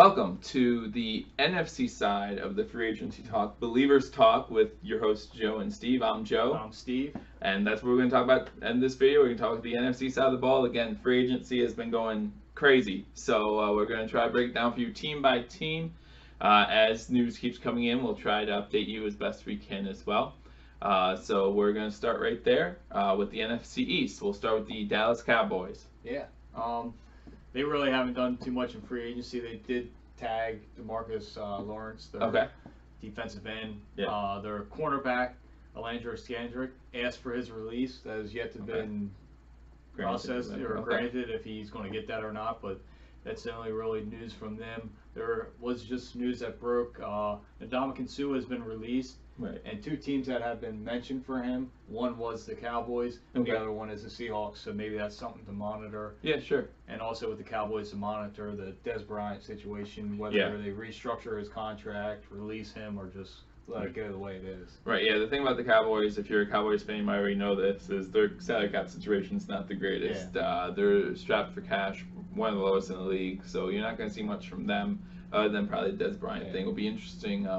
Welcome to the NFC side of the free agency talk, Believers Talk, with your hosts Joe and Steve. I'm Joe. I'm Steve. And that's what we're going to talk about in this video. We're going to talk about the NFC side of the ball. Again, free agency has been going crazy. So we're going to try to break it down for you team by team. As news keeps coming in, we'll try to update you as best we can as well. So we're going to start right there with the NFC East. We'll start with the Dallas Cowboys. Yeah. They really haven't done too much in free agency. They did tag DeMarcus Lawrence, their defensive end. Yeah. Their cornerback, Alandra Skandrick, asked for his release. That has yet to been processed or granted if he's going to get that or not, but that's the only really news from them. There was just news that broke. Ndamukong Suh has been released. Right. And two teams that have been mentioned for him, one was the Cowboys, and the other one is the Seahawks, so maybe that's something to monitor. Yeah, sure. And also with the Cowboys to monitor the Des Bryant situation, whether they restructure his contract, release him, or just let it go the way it is. Right, yeah, the thing about the Cowboys, if you're a Cowboys fan, you might already know this, is their salary cap situation's not the greatest. Yeah. They're strapped for cash, one of the lowest in the league, so you're not going to see much from them, other than probably the Des Bryant thing. It'll be interesting.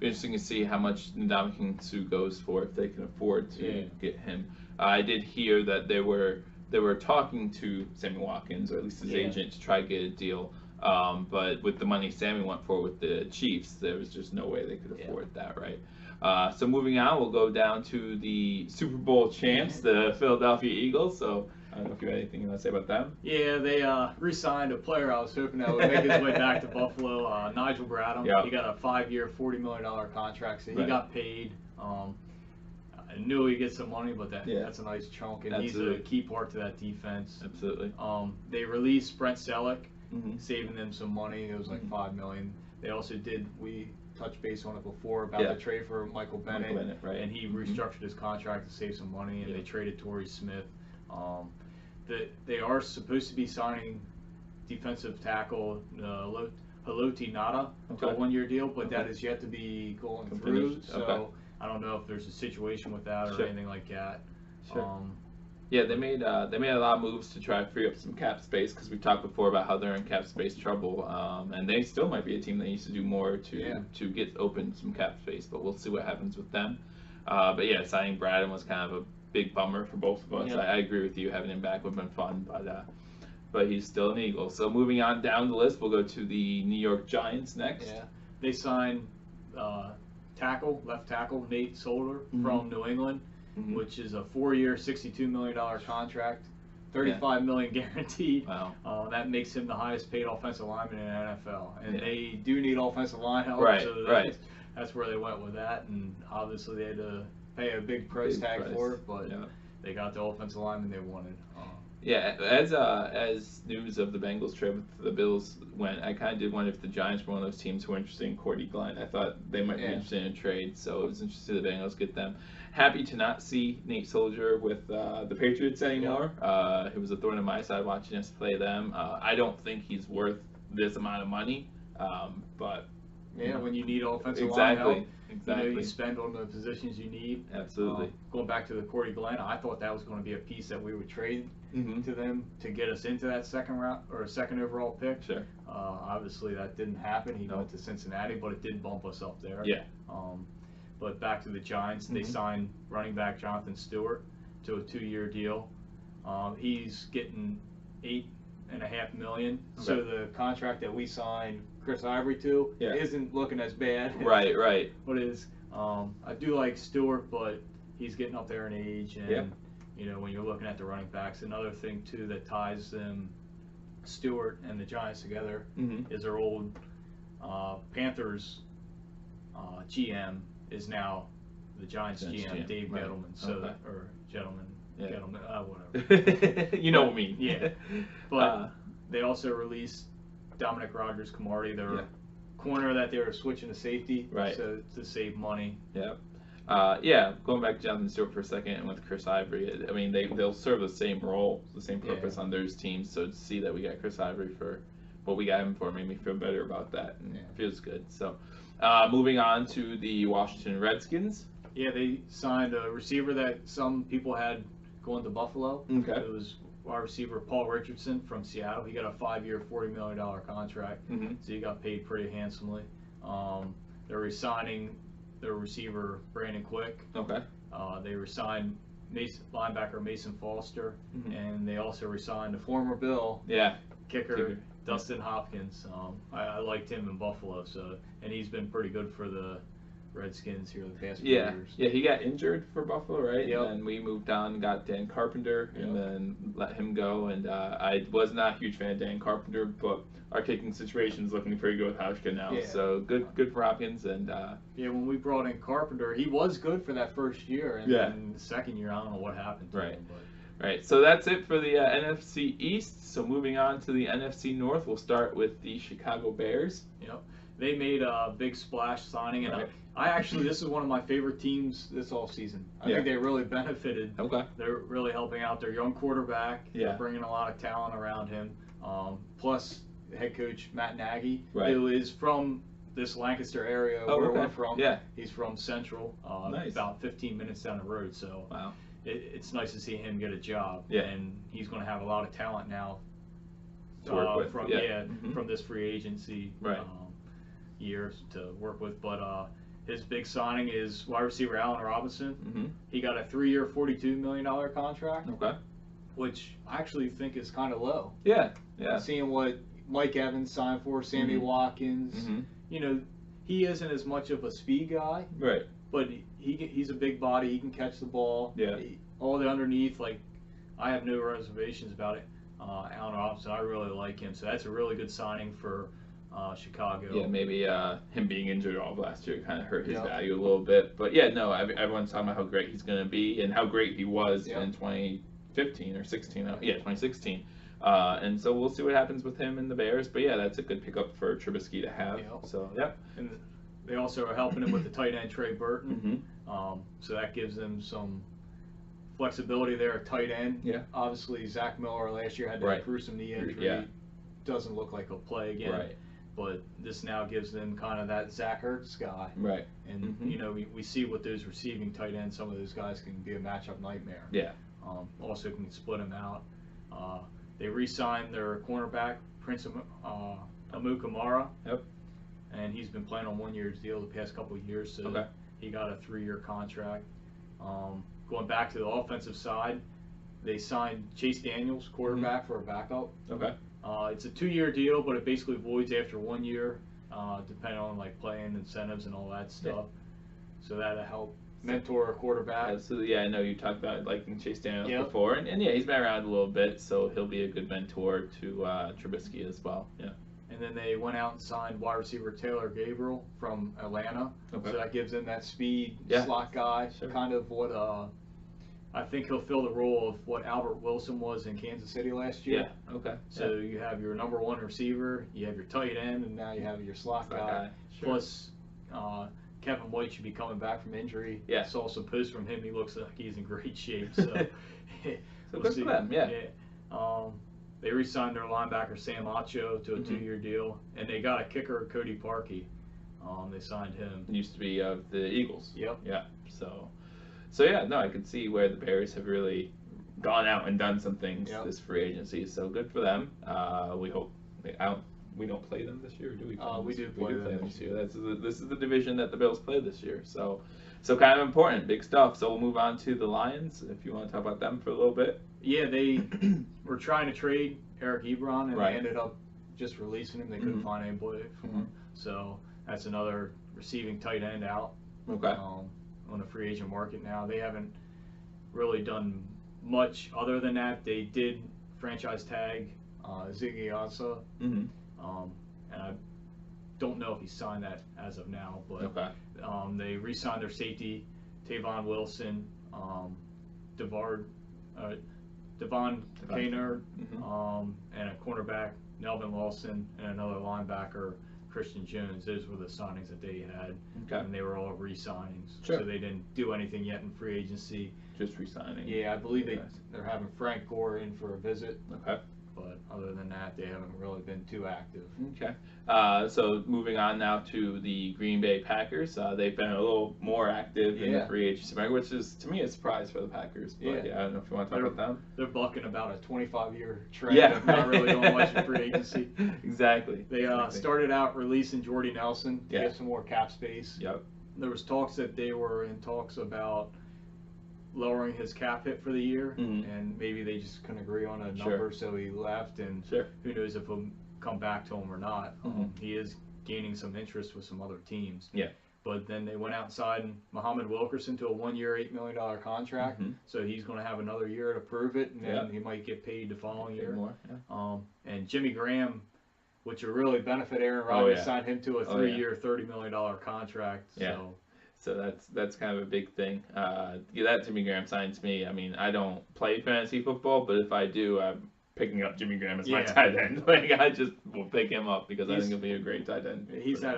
Interesting to see how much Ndamukong Suh goes for, if they can afford to get him. I did hear that they were talking to Sammy Watkins, or at least his agent, to try to get a deal. But with the money Sammy went for with the Chiefs, there was just no way they could afford that, right? So moving on, we'll go down to the Super Bowl champs, the Philadelphia Eagles. So I don't know if you have anything you want to say about them. Yeah, they re-signed a player I was hoping that would make his way back to Buffalo, Nigel Bradham. Yeah. He got a 5-year, $40 million contract, so he got paid. I knew he'd get some money, but that's a nice chunk, and he's a key part to that defense. Absolutely. They released Brent Selleck, saving them some money. It was like $5 million. They also we touched base on it before about the trade for Michael Bennett, and he restructured his contract to save some money, and they traded Torrey Smith. They are supposed to be signing defensive tackle Haloti Nada to a 1-year deal, but that is yet to be going through. So I don't know if there's a situation with that or anything like that. Yeah, they made a lot of moves to try to free up some cap space, because we talked before about how they're in cap space trouble, and they still might be a team that needs to do more to get open some cap space, but we'll see what happens with them. But yeah, signing Bradham was kind of a big bummer for both of us. Yeah. I agree with you. Having him back would have been fun, but he's still an Eagle. So moving on down the list, we'll go to the New York Giants next. Yeah, they signed left tackle Nate Solder from New England, which is a 4-year, $62 million contract, $35 million guaranteed. Wow. That makes him the highest paid offensive lineman in the NFL, and they do need offensive line help. That's where they went with that, and obviously they had to pay a big price tag for it, but they got the offensive lineman they wanted. Yeah, as news of the Bengals trade with the Bills went, I kind of did wonder if the Giants were one of those teams who were interested in Cordy Glenn. I thought they might be interested in a trade, so it was interesting the Bengals get them. Happy to not see Nate Soldier with the Patriots anymore. It was a thorn in my side watching us play them. I don't think he's worth this amount of money, but when you need offensive line help, you spend on the positions you need. Absolutely. Going back to the Cordy Glenn, I thought that was going to be a piece that we would trade to them to get us into that second round or second overall pick. Sure. Obviously that didn't happen. He went to Cincinnati, but it did bump us up there. Yeah. But back to the Giants, they signed running back Jonathan Stewart to a 2-year deal. He's getting $8.5 million. So the contract that we signed Chris Ivory to isn't looking as bad. Right. What is? I do like Stewart, but he's getting up there in age, and when you're looking at the running backs, another thing too that ties them, Stewart and the Giants together, is their old Panthers GM is now the Giants GM, Dave Gettleman. So or Gentleman. Whatever. You know what I mean. Yeah. But they also released Dominic Rodgers-Cromartie, their corner that they were switching to safety, so to save money. Going back to Jonathan Stewart for a second, and with Chris Ivory, I mean they'll serve the same role, the same purpose on those teams. So to see that we got Chris Ivory for what we got him for made me feel better about that, and it feels good. So moving on to the Washington Redskins. Yeah, they signed a receiver that some people had going to Buffalo. Okay. It was wide receiver Paul Richardson from Seattle. He got a 5-year, $40 million contract, so he got paid pretty handsomely. They're re-signing their receiver Brandon Quick. Okay. They re-signed linebacker Mason Foster, and they also re-signed the former Bill kicker Dustin Hopkins. I liked him in Buffalo, and he's been pretty good for the Redskins here the past few years. Yeah, he got injured for Buffalo, right? Yep. And then we moved on, got Dan Carpenter, and then let him go. And I was not a huge fan of Dan Carpenter, but our kicking situation is looking pretty good with Hauschka now. Yeah. So good for Hopkins. And when we brought in Carpenter, he was good for that first year, and then the second year, I don't know what happened to him. But. Right, so that's it for the NFC East. So moving on to the NFC North, we'll start with the Chicago Bears. Yep, they made a big splash signing, and I actually, this is one of my favorite teams this offseason. I think they really benefited. Okay. They're really helping out their young quarterback. They're bringing a lot of talent around him. Plus, head coach Matt Nagy, who is from this Lancaster area where we're from. Yeah. He's from Central, about 15 minutes down the road. So it's nice to see him get a job. Yeah. And he's going to have a lot of talent now from this free agency years to work with. But his big signing is wide receiver Allen Robinson. He got a 3-year, $42 million contract. Okay. Which I actually think is kind of low. Yeah. Seeing what Mike Evans signed for, Sammy Watkins. You know, he isn't as much of a speed guy. Right. But he's a big body. He can catch the ball. Yeah. All the underneath, like, I have no reservations about it. Allen Robinson, I really like him. So that's a really good signing for Chicago. Yeah, maybe him being injured all of last year kind of hurt his value a little bit. But yeah, no, everyone's talking about how great he's going to be and how great he was in 2015 or 16. 2016. And so we'll see what happens with him and the Bears. But yeah, that's a good pickup for Trubisky to have. So and they also are helping him with the tight end Trey Burton. So that gives them some flexibility there at tight end. Yeah. Obviously, Zach Miller last year had that gruesome knee injury. Yeah. Doesn't look like he'll play again. Right. But this now gives them kind of that Zach Ertz guy. Right. And, you know, we see with those receiving tight ends, some of those guys can be a matchup nightmare. Yeah. Also can split them out. They re-signed their cornerback, Prince Amukamara. Yep. And he's been playing on 1-year deal the past couple of years, so he got a 3-year contract. Going back to the offensive side, they signed Chase Daniels, quarterback, for a backup. Okay. It's a 2-year deal, but it basically voids after 1 year, depending on like playing incentives and all that stuff. So that'll help mentor a quarterback. Absolutely. Yeah, I know you talked about liking Chase Daniels before, and yeah, he's been around a little bit, so he'll be a good mentor to Trubisky as well. Yeah. And then they went out and signed wide receiver Taylor Gabriel from Atlanta. Okay. So that gives them that speed slot guy, kind of what I think he'll fill the role of what Albert Wilson was in Kansas City last year. Yeah. Okay. So you have your number 1 receiver, you have your tight end, and now you have your slot guy. Sure. Plus, Kevin White should be coming back from injury. Yeah. I saw some posts from him. He looks like he's in great shape. So, so good for them. Yeah. They re-signed their linebacker Sam Acho to a 2-year deal, and they got a kicker, Cody Parkey. They signed him. He used to be of the Eagles. Yep. Yeah. So yeah, no, I could see where the Bears have really gone out and done some things this free agency. So good for them. We hope we don't play them this year, or do we? We do play them this year. This is the division that the Bills play this year. So kind of important, big stuff. So we'll move on to the Lions, if you want to talk about them for a little bit. Yeah, they were trying to trade Eric Ebron, and they ended up just releasing him. They couldn't find anybody for him. So that's another receiving tight end out. Okay. On the free agent market now. They haven't really done much other than that. They did franchise tag Ziggy Ansah. And I don't know if he signed that as of now, but they re-signed their safety, Tavon Wilson, Devon Kaynor, and a cornerback, Nelvin Lawson, and another linebacker, Christian Jones. Those were the signings that they had, and they were all re-signings. Sure. So they didn't do anything yet in free agency. Just re-signing. Yeah, I believe they're having Frank Gore in for a visit. Okay. But other than that, they haven't really been too active. Okay. So moving on now to the Green Bay Packers. They've been a little more active in the free agency market, which is, to me, a surprise for the Packers. But yeah, I don't know if you want to talk about them. They're bucking about a 25-year trend of not really doing much in free agency. Exactly. They started out releasing Jordy Nelson to get some more cap space. Yep. There was talks that they were in talks about lowering his cap hit for the year, and maybe they just couldn't agree on a number, so he left, and who knows if he'll come back to him or not. He is gaining some interest with some other teams. Yeah. But then they went outside and Muhammad Wilkerson to a 1-year, $8 million contract, so he's going to have another year to prove it, and then he might get paid the following year. More, and Jimmy Graham, which will really benefit Aaron Rodgers, signed him to a 3-year, $30 million contract. So that's kind of a big thing. That Jimmy Graham signs me. I mean, I don't play fantasy football, but if I do, I'm picking up Jimmy Graham as my tight end. Like, I just will pick him up because I think he'll be a great tight end. He's had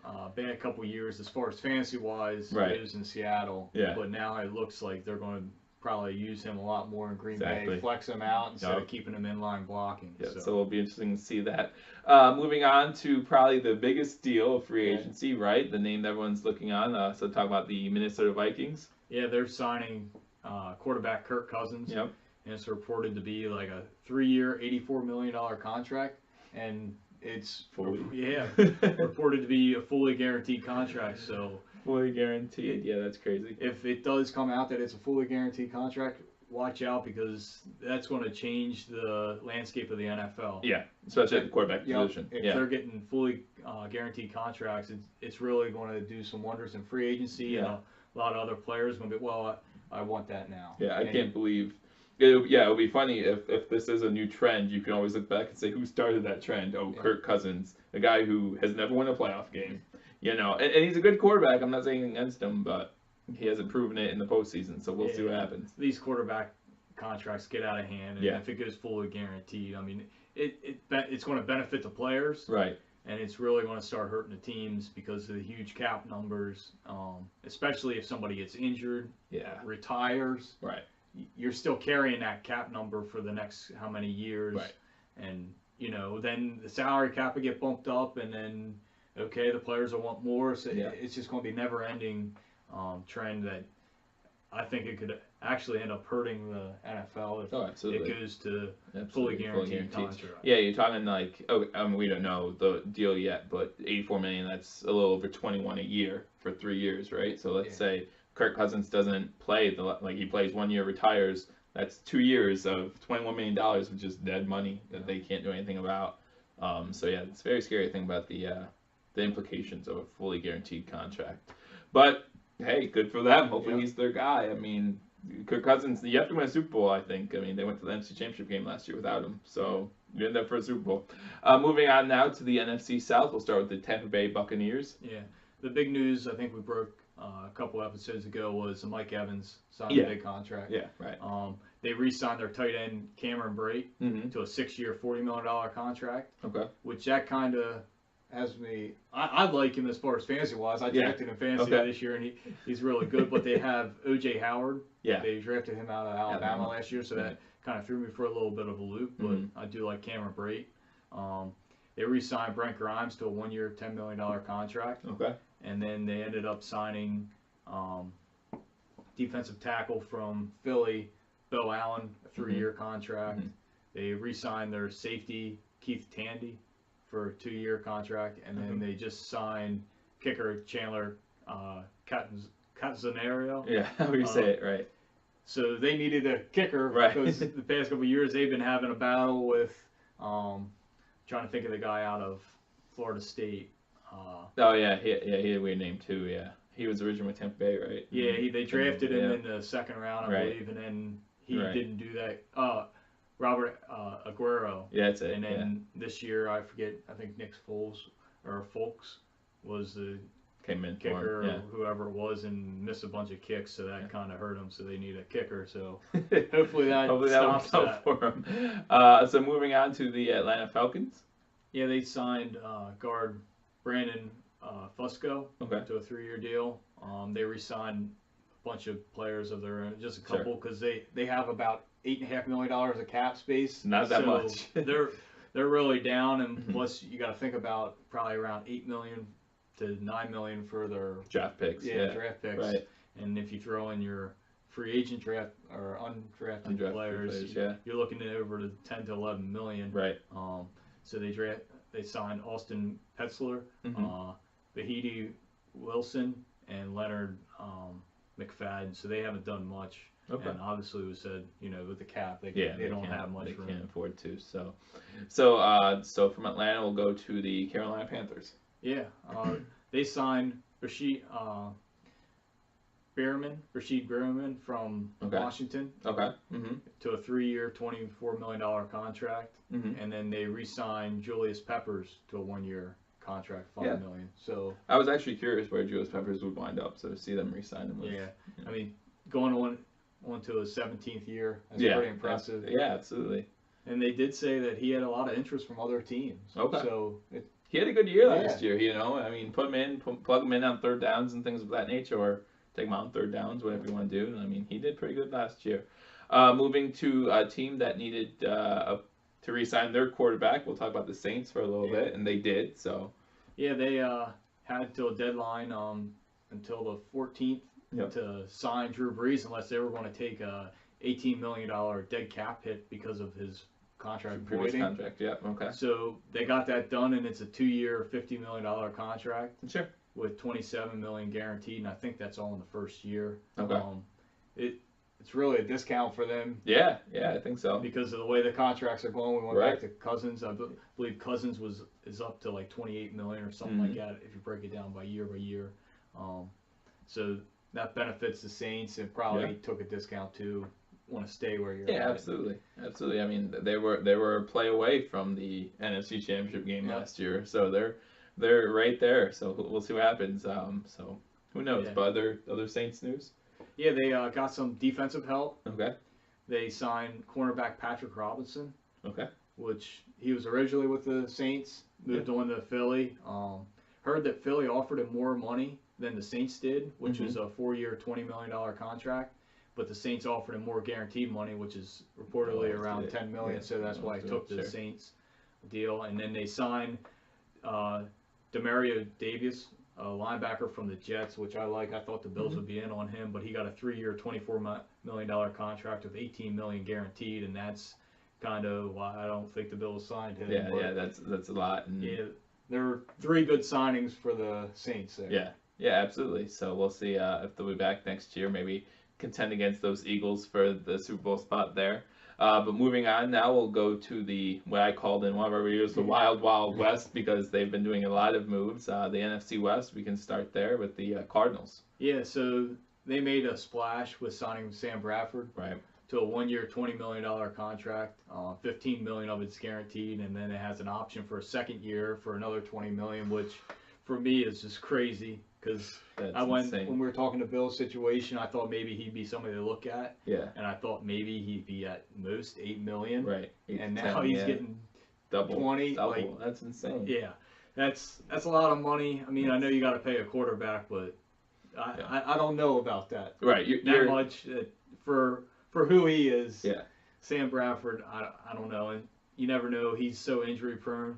a bad couple years as far as fantasy-wise. He lives in Seattle. But now it looks like they're going to probably use him a lot more in Green Bay, flex him out instead of keeping him in line blocking. So it'll be interesting to see that. Moving on to probably the biggest deal of free agency, right? The name that everyone's looking on. So talk about the Minnesota Vikings. Yeah, they're signing quarterback Kirk Cousins. And it's reported to be like a 3-year, $84 million contract. And it's reported to be a fully guaranteed contract. So fully guaranteed. Yeah, that's crazy. If it does come out that it's a fully guaranteed contract, watch out because that's going to change the landscape of the NFL. Yeah, especially at the quarterback position. If they're getting fully guaranteed contracts, it's really going to do some wonders in free agency. And a lot of other players are going to be, well, I want that now. Yeah, I can't believe. It'll be funny if this is a new trend. You can always look back and say, who started that trend? Oh, Kirk Cousins, a guy who has never won a playoff game. You know, and he's a good quarterback. I'm not saying against him, but he hasn't proven it in the postseason. So we'll see what happens. These quarterback contracts get out of hand, and if it goes fully guaranteed, I mean, it's going to benefit the players, right? And it's really going to start hurting the teams because of the huge cap numbers, especially if somebody gets injured, retires, right? You're still carrying that cap number for the next how many years, right? And you know, then the salary cap will get bumped up, and then the players will want more. So it's just going to be never-ending trend that I think it could actually end up hurting the NFL if it goes to fully guaranteed contract. Yeah, you're talking like, we don't know the deal yet, but $84 million, that's a little over $21 a year for 3 years, right? So let's say Kirk Cousins doesn't play, he plays 1 year, retires, that's 2 years of $21 million, which is dead money that they can't do anything about. So yeah, it's a very scary thing about the implications of a fully guaranteed contract. But hey, good for them. Hopefully he's their guy. I mean, Kirk Cousins, you have to win a Super Bowl, I think. I mean, they went to the NFC Championship game last year without him. So you're in there for a Super Bowl. Moving on now to the NFC South. We'll start with the Tampa Bay Buccaneers. Yeah. The big news I think we broke a couple episodes ago was Mike Evans signed a big contract. Yeah, right. They re-signed their tight end Cameron Brate to a 6-year, $40 million contract. Okay. Which that kind of has me. I like him as far as fantasy wise. I drafted him fantasy this year, and he's really good. But they have O.J. Howard. Yeah. They drafted him out of Alabama last year, so that kind of threw me for a little bit of a loop. But I do like Cameron Brate. They re-signed Brent Grimes to a 1-year, $10 million contract. Okay. And then they ended up signing defensive tackle from Philly, Bo Allen, a 3-year contract. They re-signed their safety, Keith Tandy, for a 2-year contract. And then they just signed kicker Chandler Catanzaro. Yeah, how do you say it, right? So they needed a kicker because the past couple of years they've been having a battle with trying to think of the guy out of Florida State. He had a weird name too. Yeah, he was originally with Tampa Bay, right? Yeah, they drafted him in the 2nd round, I believe, and then he didn't do that. Robert Aguero. Yeah, that's it. And then this year, I forget. I think Nick Foles was the kicker or whoever it was, and missed a bunch of kicks, so that kind of hurt him. So they need a kicker. So hopefully that stops that for him. So moving on to the Atlanta Falcons. Yeah, they signed guard Brandon Fusco to a 3-year deal. They re-signed a bunch of players of their own, just a couple, because they have about $8.5 million of cap space. Not that much. they're really down, and plus you got to think about probably around $8 million to $9 million for their draft picks. Draft picks. Right. And if you throw in your free agent draft or undrafted players, you're looking at over to 10 to 11 million. Right. So they signed Austin Petzler, Vahidi Wilson, and Leonard McFadden. So they haven't done much. Okay. And obviously, we said, with the cap, they don't have much room. They can't afford to. So from Atlanta, we'll go to the Carolina Panthers. Yeah. They signed Rashid Berman from Washington. Okay. To a 3-year, $24 million contract, and then they re-signed Julius Peppers to a 1-year contract, $5 million. So I was actually curious where Julius Peppers would wind up. So to see them re-sign him. I mean, going on to his 17th year, that's pretty impressive. Yeah, absolutely. And they did say that he had a lot of interest from other teams. Okay. So he had a good year last year. I mean, put him in, plug him in on third downs and things of that nature, or take him out on third downs, whatever you want to do. I mean, he did pretty good last year. Moving to a team that needed to re-sign their quarterback. We'll talk about the Saints for a little bit, and they did. So. Yeah, they had till a deadline until the 14th to sign Drew Brees, unless they were going to take a $18 million dead cap hit because of his contract voiding. Contract, okay. So they got that done, and it's a 2-year, $50 million contract. Sure. With $27 million guaranteed, and I think that's all in the first year. Okay. It's really a discount for them. Yeah, I think so. Because of the way the contracts are going, we went back to Cousins. I believe Cousins is up to like $28 million or something like that if you break it down by year. So that benefits the Saints, and probably took a discount too. Want to stay where you're at. Yeah, absolutely. I mean, they were a play away from the NFC Championship game last year, so they're right there. So we'll see what happens. So who knows? Yeah. But other Saints news? Yeah, they got some defensive help. Okay. They signed cornerback Patrick Robinson. Okay. Which he was originally with the Saints, moved on to Philly. Heard that Philly offered him more money than the Saints did, which was a 4-year, $20 million contract. But the Saints offered him more guaranteed money, which is reportedly around $10 million. So that's why he took the Saints deal. And then they signed Demario Davis, a linebacker from the Jets, which I like. I thought the Bills would be in on him, but he got a 3-year, $24 million contract with $18 million guaranteed, and that's kind of why I don't think the Bills signed him. Yeah, that's a lot. And there were 3 good signings for the Saints there. Yeah, absolutely. So we'll see if they'll be back next year. Maybe contend against those Eagles for the Super Bowl spot there. But moving on now, we'll go to what I called in one of our videos, the Wild Wild West, because they've been doing a lot of moves. The NFC West, we can start there with the Cardinals. Yeah, so they made a splash with signing Sam Bradford to a 1-year, $20 million contract. $15 million of it's guaranteed, and then it has an option for a second year for another $20 million, which for me is just crazy. Because when we were talking to Bill's situation, I thought maybe he'd be somebody to look at. Yeah. And I thought maybe he'd be at most $8 million. Right. And now he's getting double 20. Double. That's insane. Yeah. That's a lot of money. I mean, I know you got to pay a quarterback, but I don't know about that. Right. That much for who he is. Yeah. Sam Bradford, I don't know, and you never know. He's so injury prone.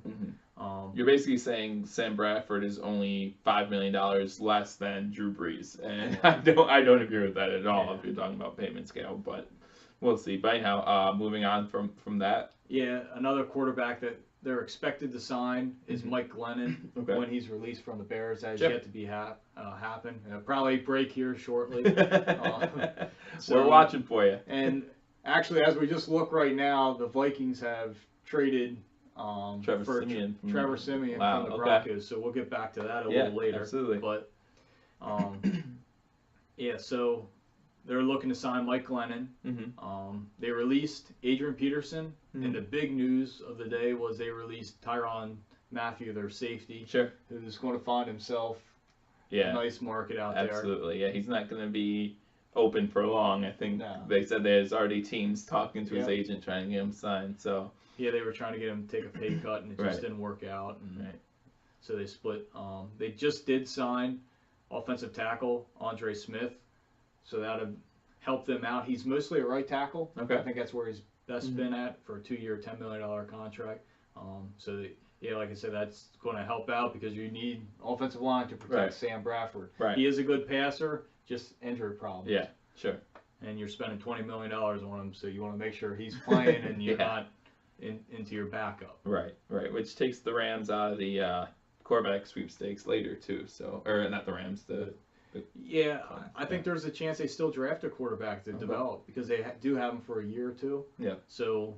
You're basically saying Sam Bradford is only $5 million less than Drew Brees, and I don't agree with that at all if you're talking about payment scale, but we'll see. But anyhow, moving on from that. Yeah, another quarterback that they're expected to sign is Mike Glennon when he's released from the Bears. That has yet to be happen. Probably break here shortly. We're watching for you. And actually, as we just look right now, the Vikings have traded Trevor Siemian from the Broncos, so we'll get back to that a little later. Absolutely. But so they're looking to sign Mike Glennon. They released Adrian Peterson, and the big news of the day was they released Tyrann Mathieu, their safety, who's going to find himself a nice market out there. Absolutely, yeah. He's not going to be open for long. I think they said there's already teams talking to his agent trying to get him signed. So. Yeah, they were trying to get him to take a pay cut, and it just didn't work out. And so they split. They just did sign offensive tackle Andre Smith, so help them out. He's mostly a right tackle. Okay. I think that's where he's best been at for a 2-year, $10 million contract. So yeah, like I said, that's going to help out because you need offensive line to protect Sam Bradford. Right. He is a good passer, just injury problems. Yeah, sure. And you're spending $20 million on him, so you want to make sure he's playing and you're not into your backup. Right, which takes the Rams out of the quarterback sweepstakes later too. So, or not the Rams, yeah, I think there's a chance they still draft a quarterback to develop because they do have him for a year or two. Yeah. So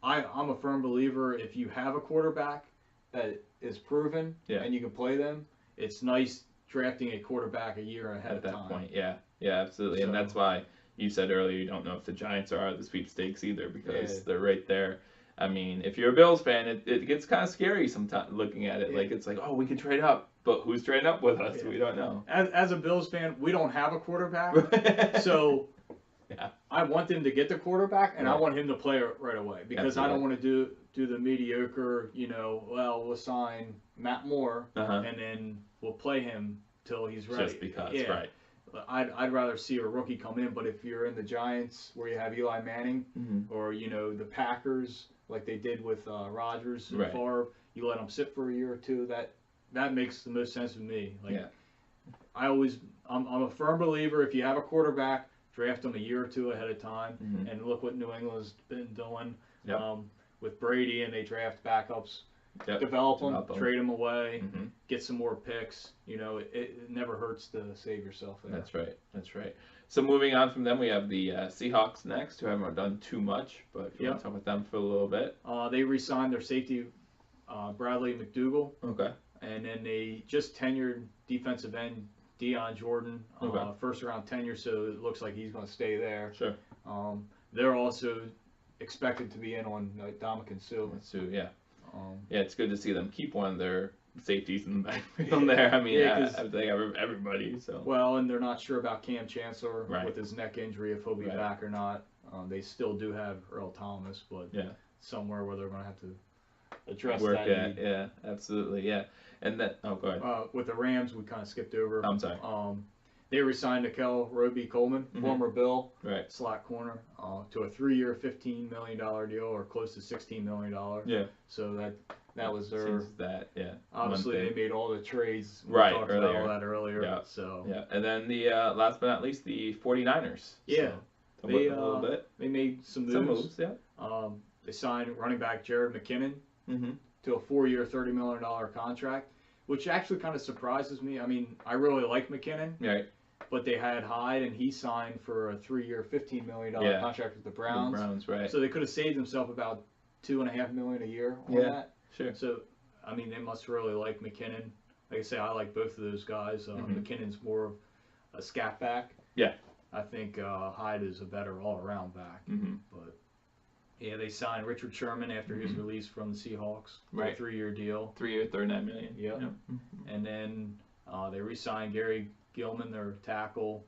I'm a firm believer if you have a quarterback that is proven and you can play them, it's nice drafting a quarterback a year ahead of time. At that point, yeah, absolutely. So, and that's why you said earlier you don't know if the Giants are out of the sweepstakes either because they're right there. I mean, if you're a Bills fan, it gets kind of scary sometimes looking at it. Like, it's like, oh, we could trade up, but who's trading up with us? We don't know. As a Bills fan, we don't have a quarterback, so I want them to get the quarterback, and I want him to play right away because I don't want to do the mediocre, well, we'll sign Matt Moore, and then we'll play him till he's ready. Just because, right. I'd rather see a rookie come in, but if you're in the Giants where you have Eli Manning or, the Packers, like they did with Rodgers and Favre, you let them sit for a year or two, that makes the most sense to me. Like, I'm a firm believer if you have a quarterback, draft them a year or two ahead of time, and look what New England's been doing with Brady, and they draft backups, develop them, trade them away, get some more picks. It never hurts to save yourself there. That's right. So moving on from them, we have the Seahawks next, who haven't done too much, but if you want to talk about them for a little bit. They re-signed their safety, Bradley McDougall. Okay. And then they just tenured defensive end Deion Jordan, first round tenure, so it looks like he's going to stay there. Sure. They're also expected to be in on Ndamukong Suh. Yeah, it's good to see them keep one of their safeties in the backfield there. I mean, I think everybody. So. Well, and they're not sure about Cam Chancellor with his neck injury, if he'll be back or not. They still do have Earl Thomas, but somewhere where they're going to have to address that need. Yeah, absolutely, yeah. And that, go ahead. With the Rams, we kind of skipped over. I'm sorry. They re-signed Nickel Roby-Coleman, former Bill, slot corner, to a 3-year, $15 million deal, or close to $16 million. Yeah. So that was their. Obviously, they made all the trades. We talked about all that earlier. Yeah. So. Yeah. And then the last but not least, the 49ers. Yeah. So, a little bit. They made some moves. They signed running back Jared McKinnon to a 4-year, $30 million contract, which actually kind of surprises me. I mean, I really like McKinnon. Right. But they had Hyde, and he signed for a 3-year, $15 million contract with the Browns. The Browns, right. So they could have saved themselves about $2.5 million a year on that. Sure. So, I mean, they must really like McKinnon. Like I say, I like both of those guys. McKinnon's more of a scat back. Yeah. I think Hyde is a better all-around back. But, yeah, they signed Richard Sherman after his release from the Seahawks. For a 3-year deal. 3-year, $39 million. Yep. And then they re-signed Gary Gilman, their tackle,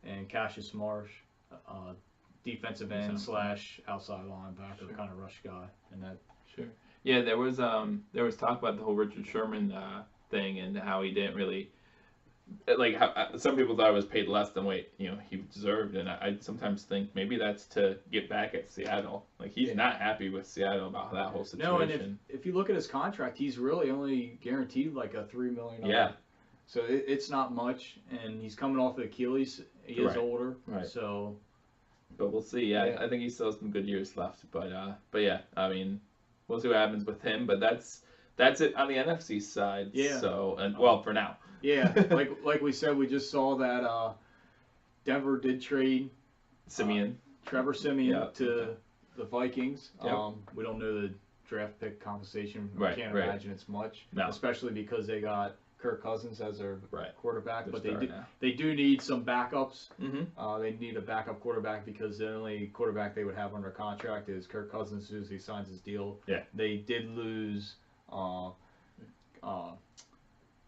and Cassius Marsh, defensive end / outside linebacker, kind of rush guy, and that. Sure. Yeah, there was talk about the whole Richard Sherman thing and how he didn't really, like, how some people thought it was paid less than what he deserved, and I sometimes think maybe that's to get back at Seattle. Like, he's not happy with Seattle about that whole situation. No, and if you look at his contract, he's really only guaranteed like a $3 million. Yeah. So it's not much, and he's coming off of Achilles. He is older, so. But we'll see. Yeah, I think he still has some good years left. But yeah, I mean, we'll see what happens with him. But that's it on the NFC side. Yeah. So well, for now. Yeah, like we said, we just saw that Denver did trade Trevor Siemian to the Vikings. Yep. We don't know the draft pick compensation. I can't imagine it's much, especially because they got Kirk Cousins as their quarterback, but they do need some backups. They need a backup quarterback because the only quarterback they would have under contract is Kirk Cousins as soon as he signs his deal. Yeah. They did lose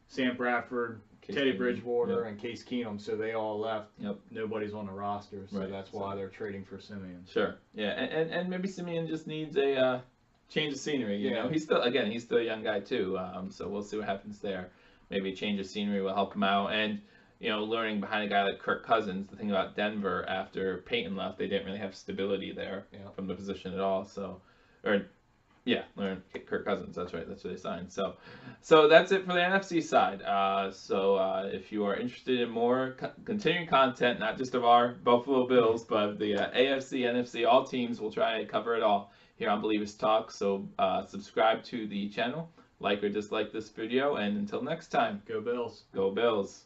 Sam Bradford, Teddy Bridgewater, and Case Keenum, so they all left. Yep. Nobody's on the roster, so that's why they're trading for Siemian. Sure. Yeah, and maybe Siemian just needs a change of scenery. You know, he's still a young guy too. So we'll see what happens there. Maybe a change of scenery will help him out. And learning behind a guy like Kirk Cousins. The thing about Denver, after Peyton left, they didn't really have stability there from the position at all. So, learn Kirk Cousins. That's right. That's what they signed. So that's it for the NFC side. If you are interested in more continuing content, not just of our Buffalo Bills, but of the AFC, NFC, all teams, we'll try to cover it all here on Believers Talk. So subscribe to the channel, like or dislike this video, and until next time, Go Bills. Go Bills.